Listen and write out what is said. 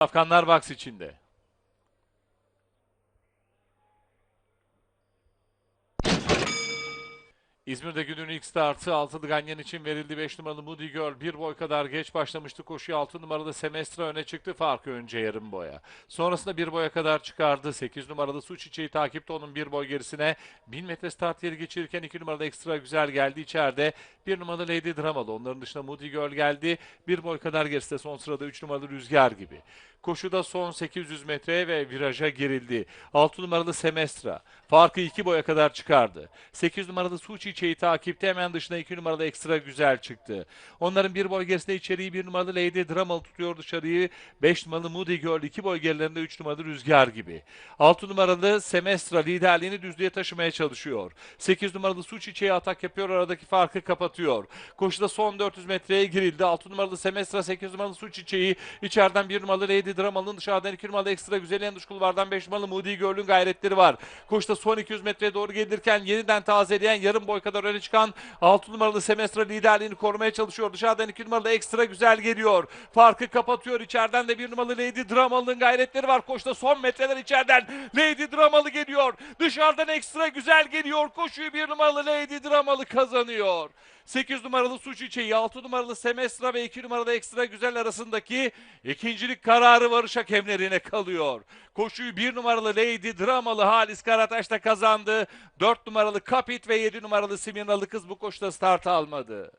Afganlar box içinde. İzmir'de günün ilk startı altılı Ganyan için verildi. 5 numaralı Moody Girl bir boy kadar geç başlamıştı koşuya. 6 numaralı Semestra öne çıktı, farkı önce yarım boya. Sonrasında bir boya kadar çıkardı. 8 numaralı Su Çiçeği takipte onun bir boy gerisine. 1000 metre start yeri geçirirken 2 numaralı Ekstra Güzel geldi içeride. 1 numaralı Lady Dramalı. Onların dışında Moody Girl geldi. Bir boy kadar gerisinde son sırada 3 numaralı Rüzgar gibi. Koşuda son 800 metreye ve viraja girildi. 6 numaralı Semestra farkı 2 boya kadar çıkardı. 8 numaralı Su Çiçeği takipte, hemen dışına 2 numaralı Ekstra Güzel çıktı. Onların bir boy gerisinde içeriği 1 numaralı Lady Dramalı tutuyor dışarıyı. 5 numaralı Moody Girl 2 boy gerilerinde 3 numaralı Rüzgar gibi. 6 numaralı Semestra liderliğini düzlüğe taşımaya çalışıyor. 8 numaralı Su Çiçeği atak yapıyor, aradaki farkı kapatıyor. Koşuda son 400 metreye girildi. 6 numaralı Semestra, 8 numaralı Su Çiçeği içeriden 1 numaralı Lady Dramalı'nın, dışarıdan 2 numaralı Ekstra Güzel, en dış kulvardan 5 numaralı Moody Girl'ün gayretleri var. Koşuda son 200 metreye doğru gelirken yeniden tazeleyen, yarım boy kadar öne çıkan 6 numaralı Semestra liderliğini korumaya çalışıyor. Dışarıdan 2 numaralı Ekstra Güzel geliyor. Farkı kapatıyor. İçeriden de 1 numaralı Lady Dramalı'nın gayretleri var. Koşuda son metreler içeriden Lady Dramalı geliyor. Dışarıdan Ekstra Güzel geliyor. Koşuyu 1 numaralı Lady Dramalı kazanıyor. 8 numaralı Su Çiçeği, 6 numaralı Semestra ve 2 numaralı Ekstra Güzel arasındaki ikincilik kararı varış hakemlerine kalıyor. Koşuyu 1 numaralı Lady Dramalı Halis Karataş da kazandı. 4 numaralı Kapit ve 7 numaralı Siminalı Kız bu koşuda start almadı.